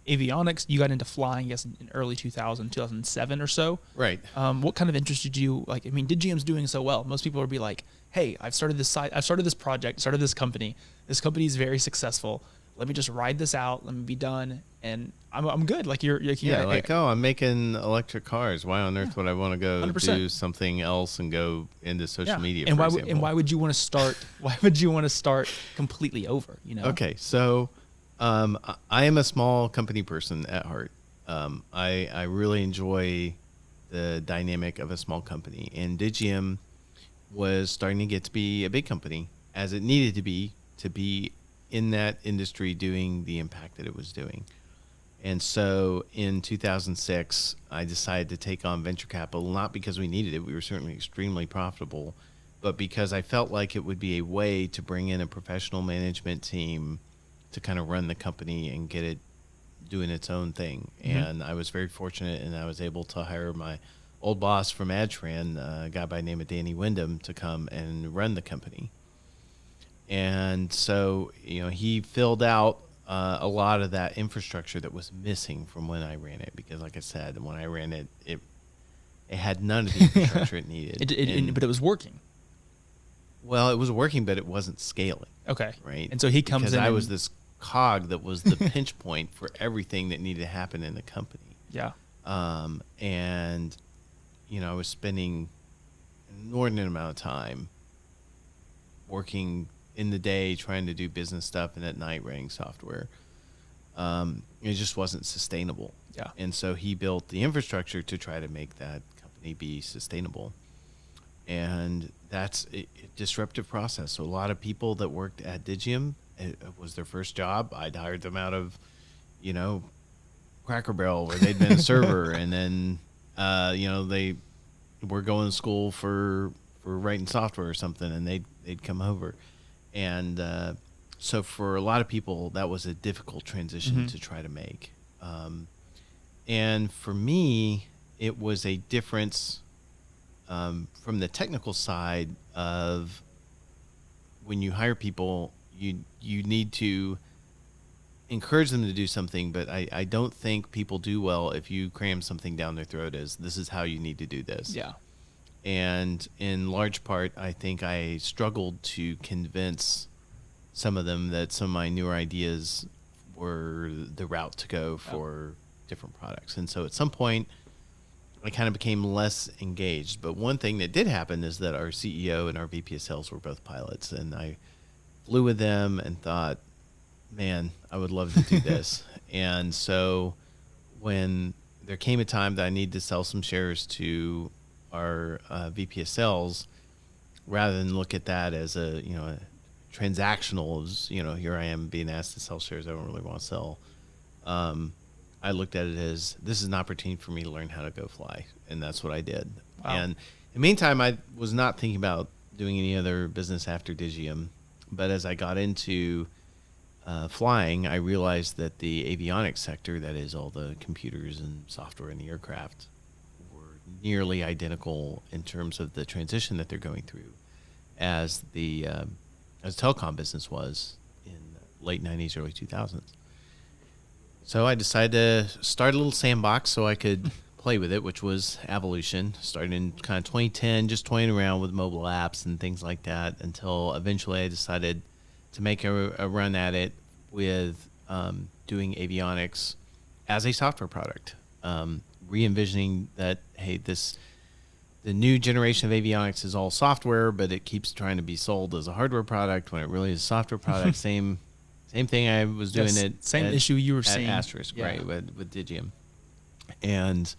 avionics. You got into flying, I guess, in early 2007 or so. Right. What kind of interested you? Like, I mean, Digium's doing so well. Most people would be like, hey, I've started this project, started this company. This company is very successful. Let me just ride this out. Let me be done. And I'm good. Like I'm making electric cars. Why on earth would I want to go 100%. Do something else and go into social media? And for example? And why would you want to start? Why would you want to start completely over? Okay, so I am a small company person at heart. I really enjoy the dynamic of a small company, and Digium was starting to get to be a big company, as it needed to be in that industry doing the impact that it was doing. And so in 2006, I decided to take on venture capital, not because we needed it. We were certainly extremely profitable, but because I felt like it would be a way to bring in a professional management team to kind of run the company and get it doing its own thing. Mm-hmm. And I was very fortunate, and I was able to hire my old boss from AdTran, a guy by the name of Danny Wyndham, to come and run the company. And so, he filled out a lot of that infrastructure that was missing from when I ran it, because, like I said, when I ran it, it had none of the infrastructure it needed. But it was working. Well, it was working, but it wasn't scaling. Okay. Right. And so he comes in. Because I was this cog that was the pinch point for everything that needed to happen in the company. Yeah. And, I was spending an inordinate amount of time working in the day trying to do business stuff, and at night writing software. It just wasn't sustainable. Yeah. And so he built the infrastructure to try to make that company be sustainable. And that's a disruptive process. So a lot of people that worked at Digium, it was their first job. I'd hired them out of, Cracker Barrel, where they'd been a server, and then, they were going to school for writing software or something, and they'd come over. And so for a lot of people, that was a difficult transition to try to make. And for me, it was a difference from the technical side of when you hire people, you need to encourage them to do something, but I don't think people do well if you cram something down their throat as, this is how you need to do this. Yeah. And in large part, I think I struggled to convince some of them that some of my newer ideas were the route to go for different products. And so at some point, I kind of became less engaged. But one thing that did happen is that our CEO and our VP of sales were both pilots. And I flew with them and thought, man, I would love to do this. And so when there came a time that I needed to sell some shares to our VP of sales, rather than look at that as a transactional, as here I am being asked to sell shares I don't really want to sell. I looked at it as, this is an opportunity for me to learn how to go fly, and that's what I did. Wow. And in the meantime, I was not thinking about doing any other business after Digium, but as I got into flying, I realized that the avionics sector, that is all the computers and software in the aircraft, nearly identical in terms of the transition that they're going through as the telecom business was in late 90s, early 2000s. So I decided to start a little sandbox so I could play with it, which was Avilution. Started in kind of 2010, just toying around with mobile apps and things like that, until eventually I decided to make a run at it with doing avionics as a software product. Re-envisioning that, hey, the new generation of avionics is all software, but it keeps trying to be sold as a hardware product when it really is a software product. Same Same thing. I was doing Yes, it. same issue you were at seeing. Asterisk, Yeah. right, with Digium. And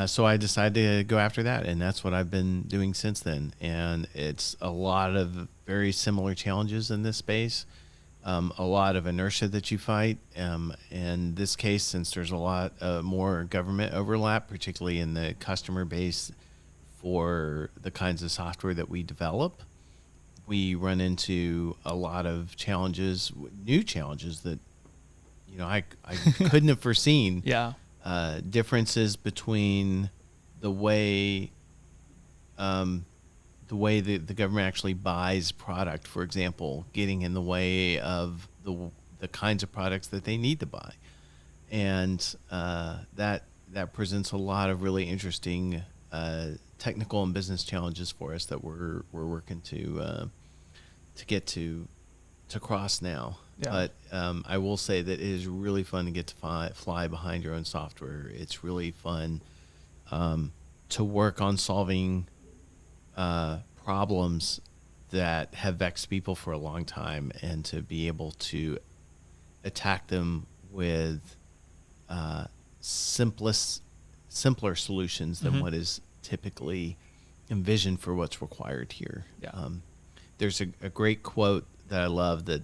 so I decided to go after that, and that's what I've been doing since then. And it's a lot of very similar challenges in this space, a lot of inertia that you fight. In this case, since there's a lot more government overlap, particularly in the customer base for the kinds of software that we develop, we run into a lot of challenges, new challenges that I couldn't have foreseen. Yeah. Differences between the way the government actually buys product, for example, getting in the way of the kinds of products that they need to buy, and that presents a lot of really interesting technical and business challenges for us that we're working to cross now. Yeah. But I will say that it is really fun to get to fly behind your own software. It's really fun to work on solving problems that have vexed people for a long time, and to be able to attack them with simpler solutions than what is typically envisioned for what's required here. Yeah. There's a great quote that I love that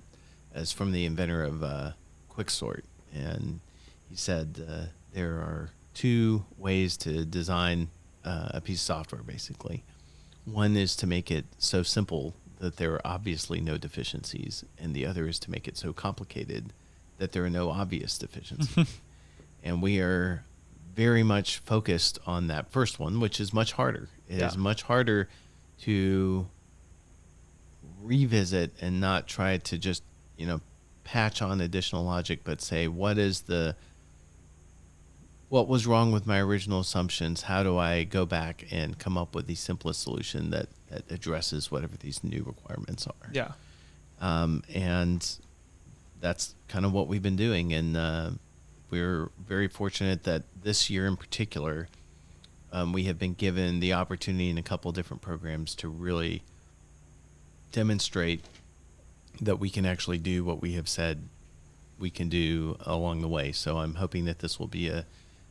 is from the inventor of Quicksort, and he said there are two ways to design a piece of software, basically. One is to make it so simple that there are obviously no deficiencies, and the other is to make it so complicated that there are no obvious deficiencies. And we are very much focused on that first one, which is much harder. It is much harder to revisit and not try to just, patch on additional logic, but say, what was wrong with my original assumptions? How do I go back and come up with the simplest solution that addresses whatever these new requirements are? Yeah. And that's kind of what we've been doing. And we're very fortunate that this year in particular, we have been given the opportunity in a couple of different programs to really demonstrate that we can actually do what we have said we can do along the way. So I'm hoping that this will be a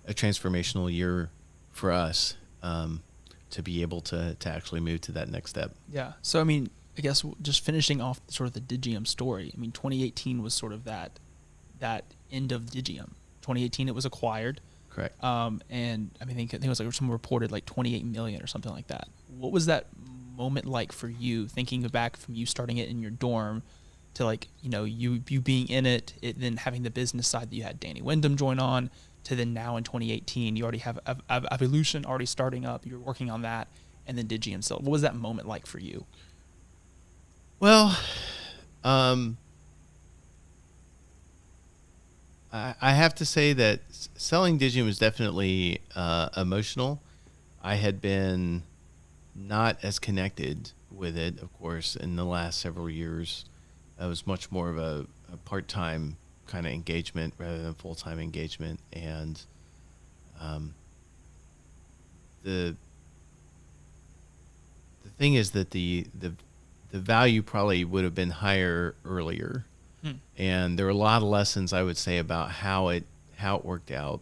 transformational year for us to be able to actually move to that next step. Yeah. So, I guess just finishing off sort of the Digium story, 2018 was sort of that end of Digium. 2018, it was acquired. Correct. And I think it was like someone reported like 28 million or something like that. What was that moment like for you, thinking back from you starting it in your dorm to you being in it, then having the business side that you had Danny Wyndham join on, to then now in 2018, you already have Avilution already starting up, you're working on that, and then Digium. So what was that moment like for you? Well, I have to say that selling Digium was definitely emotional. I had been not as connected with it, of course, in the last several years. It was much more of a part-time kind of engagement rather than full-time engagement. And the thing is that the value probably would have been higher earlier. And there are a lot of lessons I would say about how it worked out.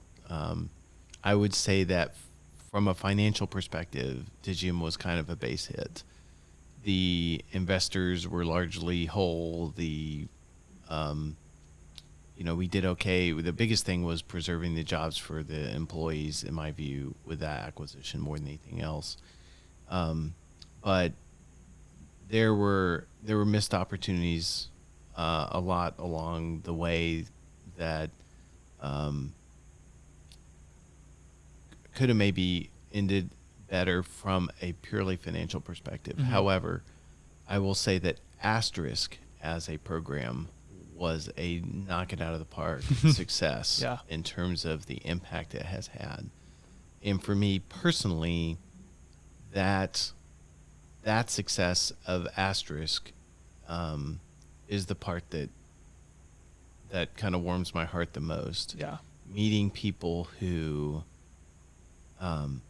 I would say that from a financial perspective, Digium was kind of a base hit. The investors were largely whole. We did okay. The biggest thing was preserving the jobs for the employees, in my view, with that acquisition more than anything else. But there were missed opportunities a lot along the way that could have maybe ended better from a purely financial perspective. Mm-hmm. However, I will say that Asterisk as a program was a knock it out of the park success in terms of the impact it has had. And for me personally, that success of Asterisk is the part that kind of warms my heart the most. Yeah. Meeting people who,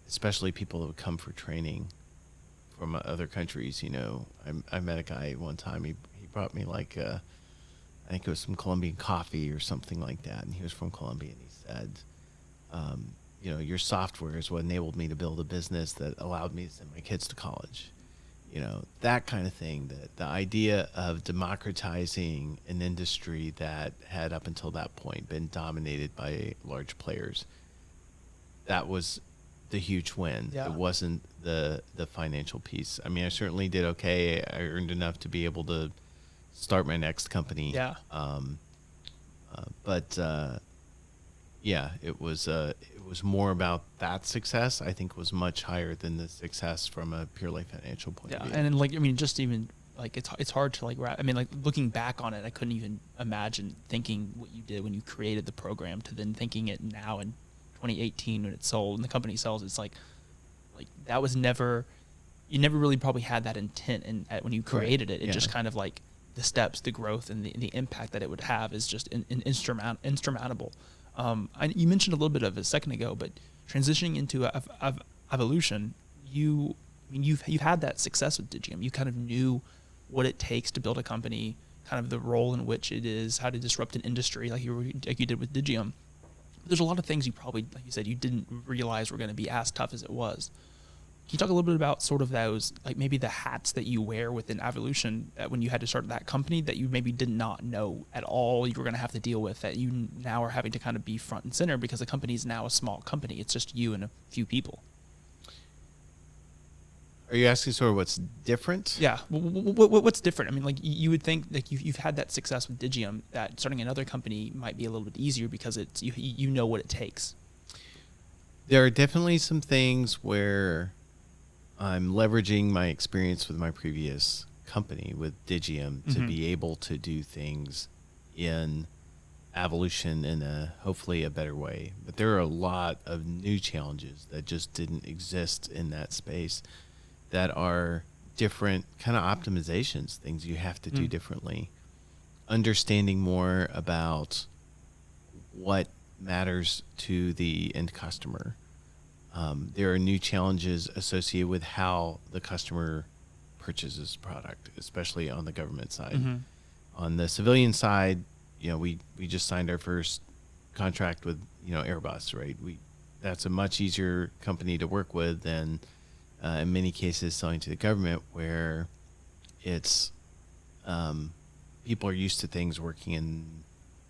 especially people who come for training from other countries. I met a guy one time. He brought me like I think it was some Colombian coffee or something like that. And he was from Colombia, and he said, your software is what enabled me to build a business that allowed me to send my kids to college. That kind of thing, the idea of democratizing an industry that had up until that point been dominated by large players. That was the huge win. Yeah. It wasn't the financial piece. I mean, I certainly did okay. I earned enough to be able to start my next company. Yeah. It was more about that success. I think was much higher than the success from a purely financial point of view. And just even it's hard to looking back on it, I couldn't even imagine thinking what you did when you created the program to then thinking it now in 2018 when it's sold and the company sells. It's like that was never, you never really probably had that intent when you created it. It just kind of like the steps, the growth, and the impact that it would have is just insurmountable. You mentioned a little bit of it a second ago, but transitioning into Avilution, you've had that success with Digium. You kind of knew what it takes to build a company, kind of the role in which it is, how to disrupt an industry, like you did with Digium. But there's a lot of things you probably, like you said, you didn't realize were going to be as tough as it was. Can you talk a little bit about sort of those, like maybe the hats that you wear within Avilution when you had to start that company that you maybe did not know at all you were going to have to deal with, that you now are having to kind of be front and center because the company is now a small company. It's just you and a few people. Are you asking sort of what's different? Yeah. What's different? I mean, like you would think like you've had that success with Digium, that starting another company might be a little bit easier because it's you know what it takes. There are definitely some things where I'm leveraging my experience with my previous company with Digium to be able to do things in Avilution in hopefully a better way. But there are a lot of new challenges that just didn't exist in that space that are different kind of optimizations, things you have to do differently. Understanding more about what matters to the end customer. There are new challenges associated with how the customer purchases product, especially on the government side. On the civilian side, we just signed our first contract with Airbus, right? That's a much easier company to work with than in many cases selling to the government, where it's people are used to things working in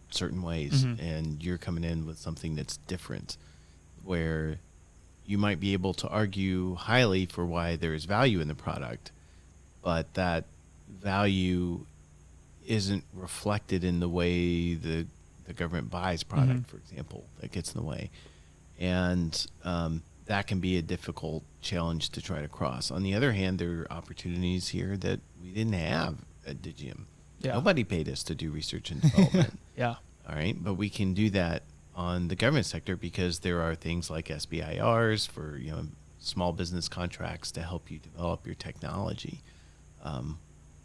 certain ways, and you're coming in with something that's different, where you might be able to argue highly for why there is value in the product, but that value isn't reflected in the way the government buys product, for example, that gets in the way. And that can be a difficult challenge to try to cross. On the other hand, there are opportunities here that we didn't have at Digium. Yeah. Nobody paid us to do research and development. Yeah. All right. But we can do that on the government sector because there are things like SBIRs for, small business contracts to help you develop your technology.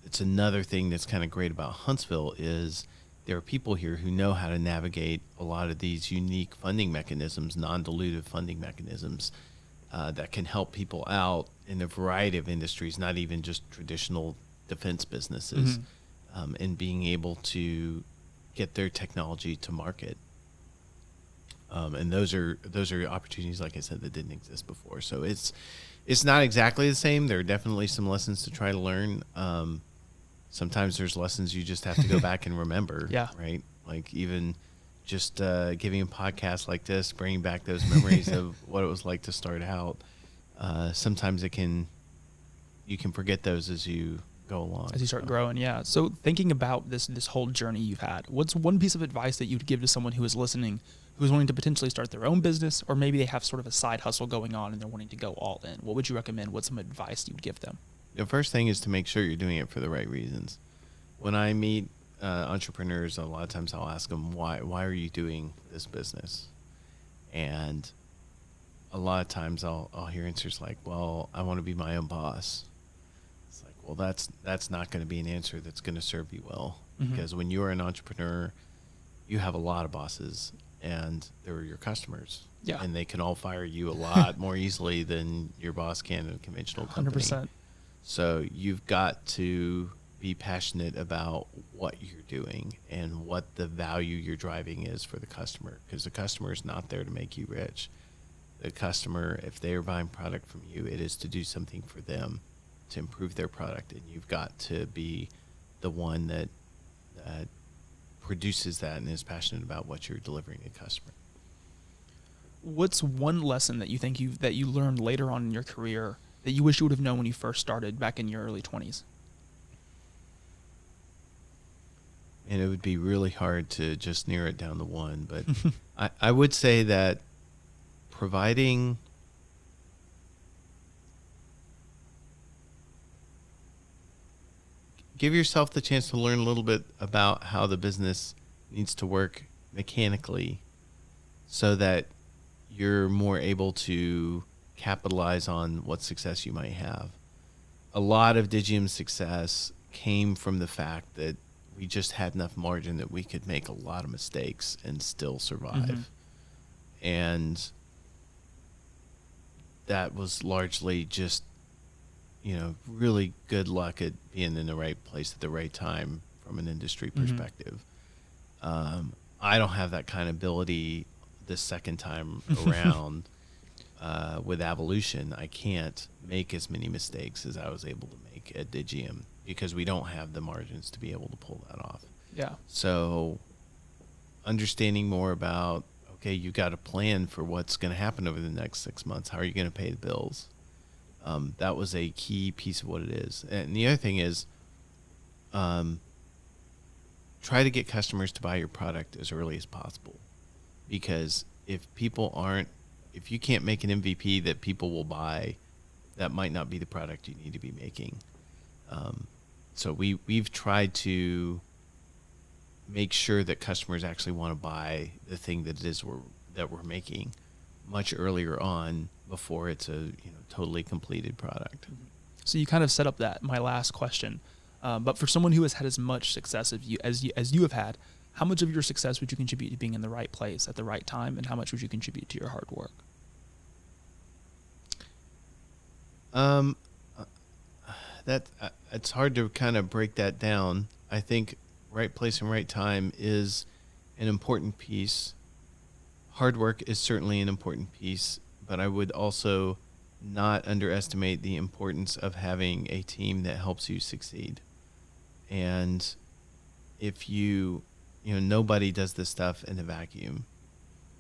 It's another thing that's kind of great about Huntsville is there are people here who know how to navigate a lot of these unique funding mechanisms, non-dilutive funding mechanisms that can help people out in a variety of industries, not even just traditional defense businesses, and being able to get their technology to market. And those are opportunities, like I said, that didn't exist before. So it's not exactly the same. There are definitely some lessons to try to learn. Sometimes there's lessons you just have to go back and remember. Yeah. Right. Like even just giving a podcast like this, bringing back those memories of what it was like to start out. Sometimes you can forget those as you go along. As you start growing, yeah. So thinking about this whole journey you've had, what's one piece of advice that you'd give to someone who is listening, who's wanting to potentially start their own business, or maybe they have sort of a side hustle going on and they're wanting to go all in? What would you recommend? What's some advice you would give them? The first thing is to make sure you're doing it for the right reasons. When I meet entrepreneurs, a lot of times I'll ask them, why are you doing this business? And a lot of times I'll hear answers like, well, I want to be my own boss. It's like, well, that's not going to be an answer that's going to serve you well. Because when you're an entrepreneur, you have a lot of bosses, and they're your customers. Yeah. And they can all fire you a lot more easily than your boss can in a conventional company. 100%. So you've got to be passionate about what you're doing and what the value you're driving is for the customer, because the customer is not there to make you rich. The customer, if they are buying product from you, it is to do something for them to improve their product, and you've got to be the one that produces that and is passionate about what you're delivering to the customer. What's one lesson that you think that you learned later on in your career that you wish you would have known when you first started back in your early 20s? And it would be really hard to just narrow it down to one, but I would say that give yourself the chance to learn a little bit about how the business needs to work mechanically so that you're more able to capitalize on what success you might have. A lot of Digium's success came from the fact that we just had enough margin that we could make a lot of mistakes and still survive. Mm-hmm. And that was largely just, really good luck at being in the right place at the right time from an industry perspective. I don't have that kind of ability the second time around with Avilution. I can't make as many mistakes as I was able to make at Digium because we don't have the margins to be able to pull that off. Yeah. So understanding more about, okay, you got a plan for what's going to happen over the next 6 months. How are you going to pay the bills? That was a key piece of what it is. And the other thing is, try to get customers to buy your product as early as possible, because if you can't make an MVP that people will buy, that might not be the product you need to be making. So we've tried to make sure that customers actually want to buy the thing that it is that we're making much earlier on before it's a totally completed product. So you kind of set up my last question. But for someone who has had as much success as you have had, how much of your success would you contribute to being in the right place at the right time, and how much would you contribute to your hard work? It's hard to kind of break that down. I think right place and right time is an important piece. Hard work is certainly an important piece, but I would also not underestimate the importance of having a team that helps you succeed. And if nobody does this stuff in a vacuum.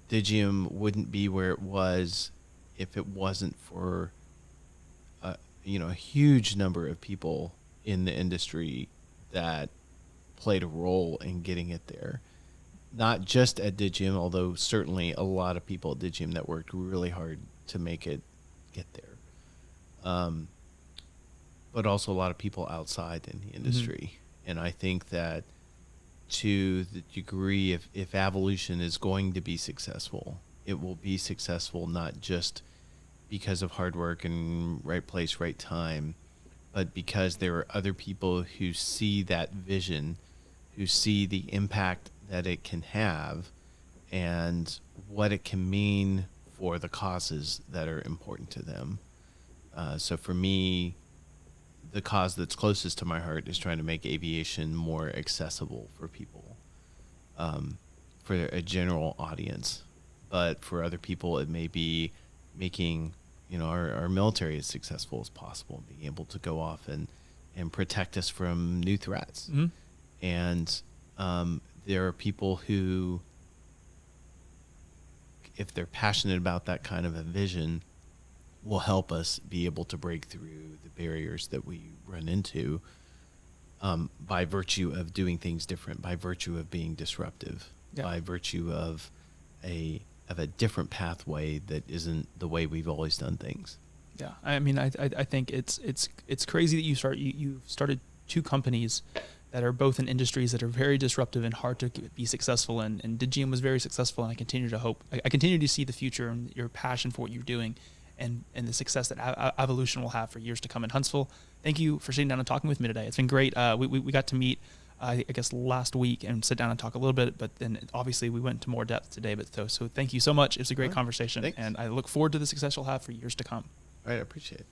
Digium wouldn't be where it was if it wasn't for a huge number of people in the industry that played a role in getting it there. Not just at Digium, although certainly a lot of people at Digium that worked really hard to make it get there. But also a lot of people outside in the industry. Mm-hmm. And I think that to the degree if Avilution is going to be successful, it will be successful not just because of hard work and right place, right time, but because there are other people who see that vision, who see the impact that it can have and what it can mean for the causes that are important to them. So for me, the cause that's closest to my heart is trying to make aviation more accessible for people, for a general audience. But for other people, it may be making our military as successful as possible, being able to go off and protect us from new threats. Mm-hmm. And there are people who, if they're passionate about that kind of a vision, will help us be able to break through the barriers that we run into by virtue of doing things different, by virtue of being disruptive, by virtue of a different pathway that isn't the way we've always done things. Yeah, I mean, I think it's crazy that you started two companies that are both in industries that are very disruptive and hard to be successful in. And Digium was very successful, and I continue to see the future and your passion for what you're doing, and the success that Avilution will have for years to come in Huntsville. Thank you for sitting down and talking with me today. It's been great. We got to meet, I guess, last week and sit down and talk a little bit, but then obviously we went into more depth today. So thank you so much. It was a great conversation, Thanks. and I look forward to the success you'll have for years to come. All right, I appreciate it.